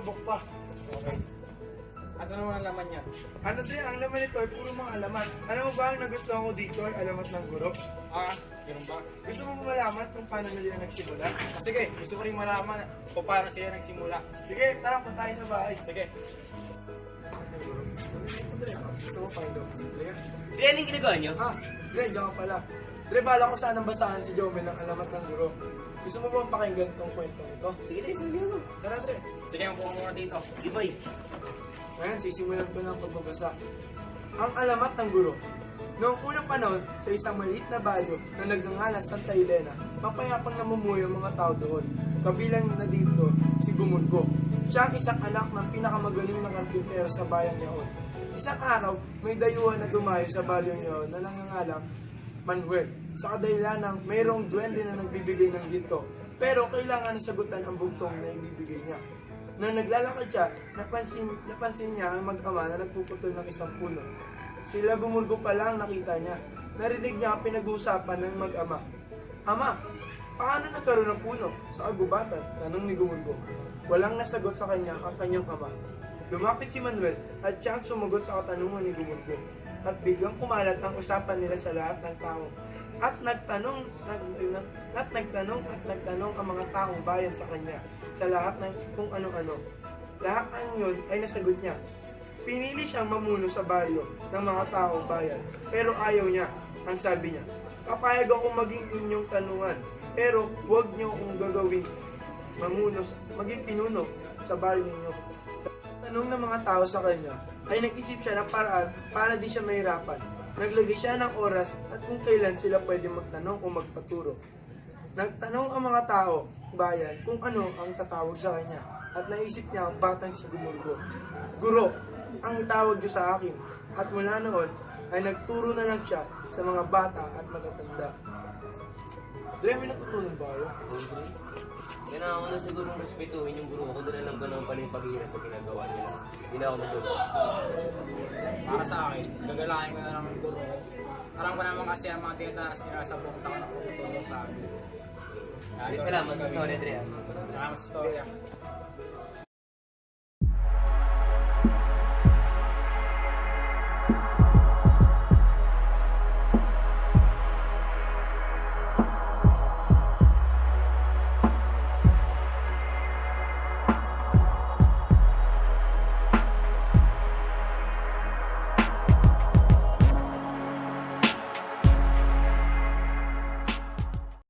lubok pa. Okay. Ano naman ang laman niya? Ano din, ang laman nito ay puro mga alamat. Alam mo ba ang nagustuhan ko dito ay alamat ng guro? Ganun ba? Gusto mo ba malaman kung paano nila nagsimula? Sige, gusto ko rin malaman kung paano sila nagsimula. Sige, tara, punta tayo sa bahay. Sige. Gusto mo find out? Sige. Dre, anong ginagawa niyo? Dre, diyan ka pala. Dre, bala ko sanang basahan si Jomel ng alamat ng guro. Gusto mo bang pakinggan tong kwento nito? Sige, Dre, sige mo. Tara, Dre. Sige, mabuha muna dito. Sige, boy. Ngayon, sisimulan ko ng pagbabasa. Ang alamat ng guro. Noong unang panahon, sa isang maliit na baryo na nagngangalan Santa Elena, mapayapang namumuhay ang mga tao doon. Kabilang na dito si Gumulgo. Siya ang isang anak ng pinakamagaling na karpintero sa bayan niyaon. Isang araw, may dayuhan na dumayo sa baryo niyaon na nangangalang Manuel. Sa kadahilan ng mayroong duwende na nagbibigay ng ginto, pero kailangan sagutan ang bugtong na ibibigay niya. Nang naglalakad siya, napansin niya ang mag-ama na nagpuputol ng isang puno. Sila Gumulgo pa lang nakita niya. Narinig niya ang pinag-uusapan ng mag-ama. Ama, paano nagkaroon ng puno sa kagubatan? Tanong ni Gumulgo. Walang nasagot sa kanya ang kanyang ama. Lumapit si Manuel at siya ang sumagot sa katanungan ni Gumulgo. At biglang kumalat ang usapan nila sa lahat ng tao. At nagtanong ang mga taong bayan sa kanya sa lahat ng kung ano-ano. Lahat ng yun ay nasagot niya. Pinili siyang mamuno sa baryo ng mga taong bayan, pero ayaw niya. Ang sabi niya, papayag akong maging inyong tanungan, pero huwag niyo akong gagawin maging pinuno sa baryo niyo. Tanong ng mga tao sa kanya, ay nag-isip siya ng paraan para di siya mahirapan. Naglagay siya ng oras at kung kailan sila pwede magtanong o magpaturo. Nagtanong ang mga tao, bayan, kung ano ang tatawag sa kanya at naisip niya ang batang si Gumulgo. Guro, ang itawag niyo sa akin. At mula noon ay nagturo na lang siya sa mga bata at matatanda. Dre, may natutunan ba kayo? Kailangan ko na sigurong respetuhin yung guro ko dahil alam ko naman pala yung paghihirap na ginagawa nila. Hindi na ako matulog. Para sa akin, gagalangin ko na lang ang guro ko. Aram ko naman kasi ang mga tinataras nila sa buong taon na pumutulong sa akin. Salamat sa story, Dre. Salamat sa storya.